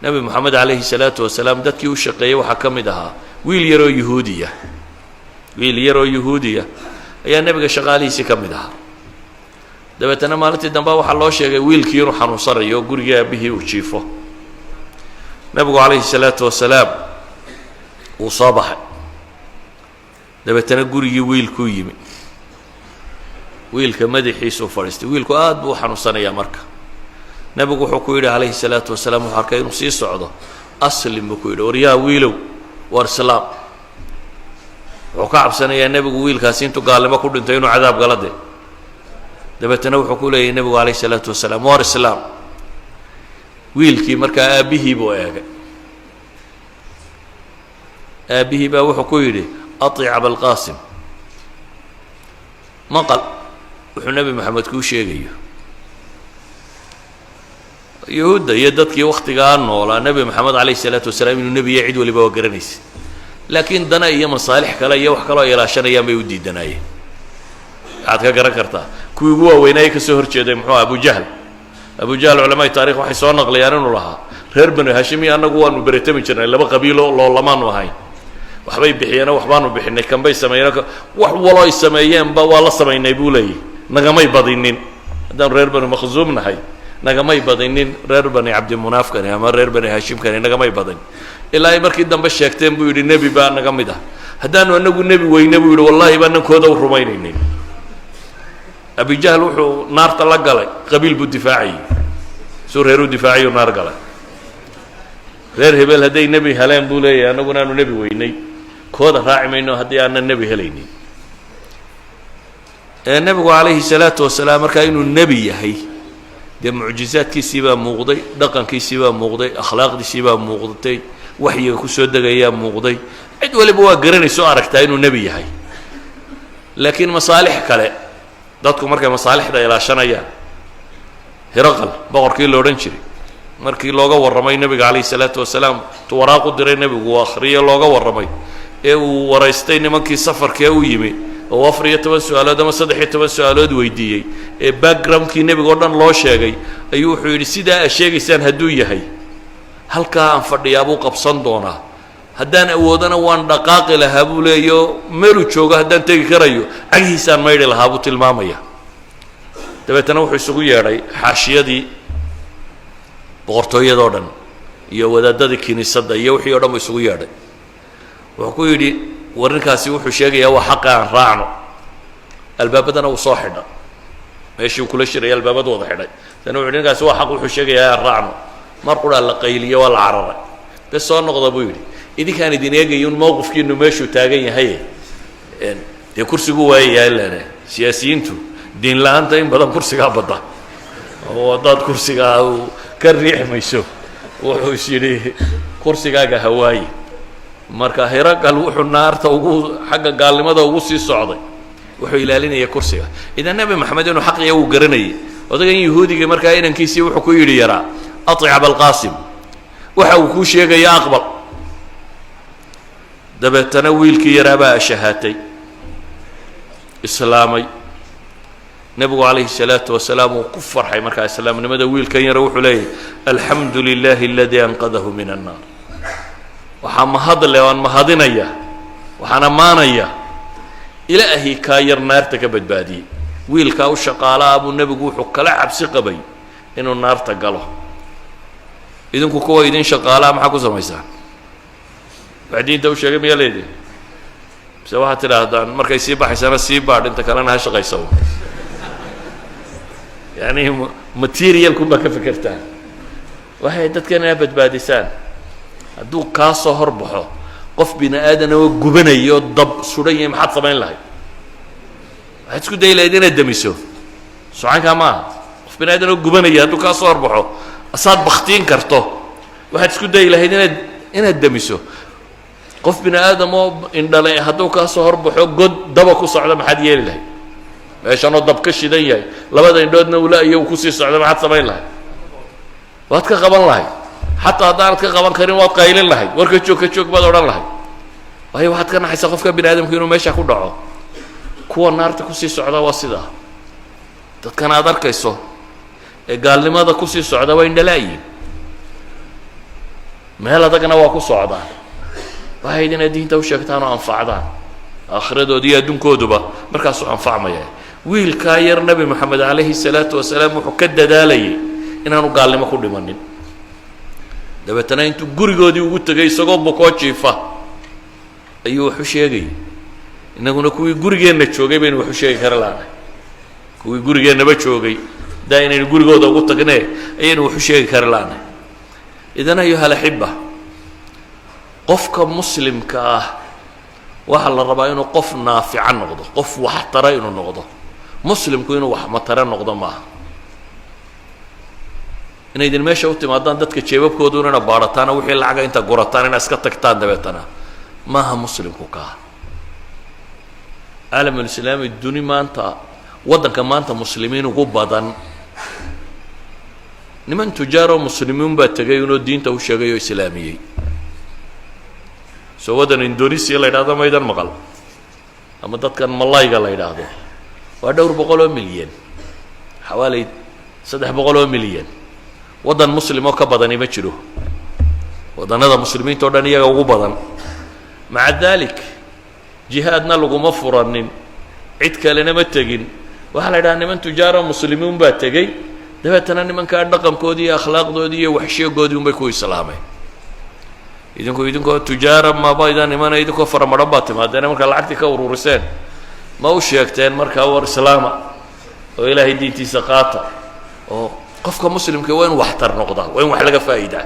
nebi moxamed calayhi salaatu wasalaam dadkii u shaqeeyey waxaa ka mid ahaa wiil yaroo yuhuudiya ayaa nebiga shaqaalihiisii ka mid ahaa. dabeetana maalintii dambe waxaa loo sheegay wiilkii inuu xanuunsanayo oo gurigii aabbihii uu jiifo. nebigu calayhi salaatu wasalaam wuu soo baxay, dabeetana gurigii wiilkuu yimi, wiilka madaxiisuu fadhiistay. wiilku aad buu u xanuunsanayaa marka. nebigu wuxuu ku yidhi calayhi salaatu wasalaam, wuxuu arkay inuu sii socdo, aslim buu ku yidhi, waryaa wiilow war islaam. wuxuu ka cabsanayaa nebigu wiilkaasi intuu gaalnimo ku dhintay inuu cadaab gala de. dabeetana wuxuu ku leeyahay nebigu calayhi salaatu wasalaam, war islaam. wiilkii markaa aabbihii buu eegay, aabbihii baa wuxuu ku yidhi aطic abalqaasim, maqal wuxuu nebi moxamed kuu sheegayo. yuhuudda iyo dadkii wakhtigaa noolaa nebi moxamed calayhi salaatu wasalaam inuu nebi yahay cid waliba waa garanaysa, laakiin dana iyo masaalix kale iyo wax kaloo ilaashanayaan bay u diidanaayeen. waxaad ka garan kartaa kuwii ugu waaweynaaye ka soo hor jeeday muxuu aha abu jahl culamaa'i taarikh waxay soo naqlayaan inuu lahaa reer banu hashimi annagu waanu beretami jirnay, laba qabiilo loolamaanu ahayn, waxbay bixiyeeno waxbaanu bixinay, kanbay sameeyeen, wax waloo ay sameeyeenba waa la samaynay buu leeyahy. nagamay badinin haddaanu reer banu makhzuum nahay, nagamay badinin reer bani cabdimunaafkani ama reer bani hashimkani nagamay badin, ilaa ay markii dambe sheegteen buu yidhi nebi baa naga mid ah. haddaanu anagu nebi weyne buu yidhi wallaahi baa nankooda u rumaynaynin. abi jahl wuxuu naarta la galay, qabiil buu difaacayey, suu reeruu difaacayu naar galay. reer hebel hadday nebi heleen buu leeyahay annaguna aanu nebi weynay, kooda raaci mayno haddii aanan nebi helaynin. nebigu calayhi salaatu wasalaam markaa inuu nebi yahay dee mucjizaadkiisii baa muuqday, dhaqankiisii baa muuqday, akhlaaqdiisii baa muuqdatay, waxyiga ku soo degayaa muuqday, cid waliba waa garanayso o aragtaa inuu nebi yahay. laakiin masaalix kale dadku markay masaalixda ilaashanayaan, hiraqal boqorkii la odhan jiray markii looga warramay nebiga calayhi salaatu wasalaam tu waraaq u diray nebigu uu akhriye looga warramay ee uu waraystay nimankii safarkee u yimi oo 14 su-aalood ama 13 su-aalood weydiiyey ee backgroundkii nebiga oo dhan loo sheegay, ayuu wuxuu yidhi sidaa aad sheegaysaan hadduu yahay halkaa aan fadhiyaa buu qabsan doonaa, haddaan awoodana waan dhaqaaqi lahaa buu leeyo, meeluu joogo haddaan tegi karayo cagihiisaan maydhi lahaa buu tilmaamaya. dabeetana wuxuu isugu yeedhay xaashiyadii boqortooyadoo dhan iyo wadaadadii kiniisadda iyo wixii o dhan buu isugu yeedhay. wuxuu ku yidhi warrinkaasi wuxuu sheegayaa waa xaqa aan raacno. albaabadana wuu soo xidha, meeshii uu kula shiraya albaabadu wada xidhay. dana wuxu ninkaasi waa xaq wuxuu sheegayaa aan raacno. mar quraa la qayliyo waa la cararay. bes soo noqda buu yidhi idinkaan idin eegayo un mowqifkiinu meeshuu taagan yahay, dee kursigu waayayaa ilane siyaasiyiintu diin la-aanta in badan kursigaa badda, oo haddaad kursigaa ka riixi mayso wuxuu is yidhi kursigaaga hawaaye. marka hiraqal wuxuu naarta ugu xagga gaalnimada ugu sii socday, wuxuu ilaalinaya kursiga. idan nebi maxamed inuu xaqiya uu garanayay. odagan yahuudiga markaa inankiisii wuxuu ku yidhi yaraa aطic abalqaasim, waxa uu kuu sheegaya aqbal. dabeetana wiilkii yaraabaa shahaatay, islaamay. nebigu calayhi salaatu wasalaam wuu ku farxay markaa islaamnimada wiilkan yara. wuxuu leeyahy alxamdu lilahi aladii anqadahu min annaar. waxaa mahadle waan mahadinaya, waxaan ammaanaya ilaahii kaa yar naarta ka badbaadiyey. wiilkaa u shaqaalaah buu nebigu wuxuu kala cabsi qabay inuu naarta galo. idinku kuwa idin shaqaalaha maxaa ku samaysaan? wax diinta u sheegay miyaa leedihi? mise waxaad tidhaahdaan markay sii baxaysana sii baadh, inta kalena ha shaqaysa. yani materialkun baa ka fekertaan, waxay dadkan inaa badbaadisaan. hadduu kaa soo hor baxo qof bini aadana oo gubanayo dab sudan yahay maxaad samayn lahayd? waxaad isku dayi lahayd inaad demiso. socankaa maaha. qof bini aadan oo gubanaya hadduu kaa soo hor baxo asaad baktiin karto, waxaad isku dayi lahayd inaad demiso. qof bini aadam oo indhale hadduu kaa soo hor baxo god daba ku socda maxaad yeeli lahayd? meeshanoo dab ka shidan yahay, labada indhoodna ula iyo uu kusii socda maxaad samayn lahayd? waad ka qaban lahayd. xataa haddaanad ka qaban karin waad qaylin lahayd, war ka joog baad odhan lahayd. waayo waxaad ka naxaysaa qofka bini aadamku inuu meesha ku dhaco. kuwa naarta kusii socda waa sidaa. dadkan aad arkayso ee gaalnimada kusii socda waa indhalaayiin. meel adagna waa ku socdaan waxay idin diinta u sheegtaan oo anfacdaan aakhiradoodii iyo adduunkooduba markaasuu anfacmaya wiilkaa yar nebi moxamed calayhi salaatu wasalaam wuxuu ka dadaalayay inaanu gaalnimo ku dhimanin dabeetana intuu gurigoodii ugu tegay isagoo bukoo jiifa ayuu wax u sheegayay innaguna kuwii gurigeenna joogay baynu wax u sheegi kara laanahay kuwii gurigeennaba joogay daa inaynu gurigooda ugu tagne ayaynu wax u sheegi kara laanahay idan ayuha alaxiba qofka muslimka ah waxaa la rabaa inuu qof naafica noqdo qof waxtara inuu noqdo muslimku inuu wax matara noqdo maaha inaydin meesha u timaadaan dadka jeebabkoodu inana baadhataana wixii lacaga inta gurataan inaa iska tagtaan dabeetana maaha muslimku kaa caalamulislaami duni maanta waddanka maanta muslimiin ugu badan niman tujaaroo muslimiin baa tegay inuu diinta u sheegay oo islaamiyey soo waddan indonesia la yidhahdo maydan maqal ama dadkan malayga la yidhaahdo waa dhowr boqol oo milyan xawaalay 300 oo milyan waddan muslim oo ka badani ma jiro waddannada muslimiinta o dhan iyaga ugu badan maca dalik jihaadna laguma furanin cid kalena ma tegin waxaa la yidhaha niman tujaaro muslimiin baa tegey dabeetana nimankaa dhaqankoodii iyo akhlaaqdoodii iyo waxsheegoodii unbay ku islaameen idinkoo tujaara maba idaan imana idinkoo faramadhan baa timaadeena markaa lacagtii ka ururiseen ma u sheegteen markaa war islaama oo ilaahay diintiisa qaata oo qofka muslimka waa in waxtar noqdaa waa in wax laga faa'iidaa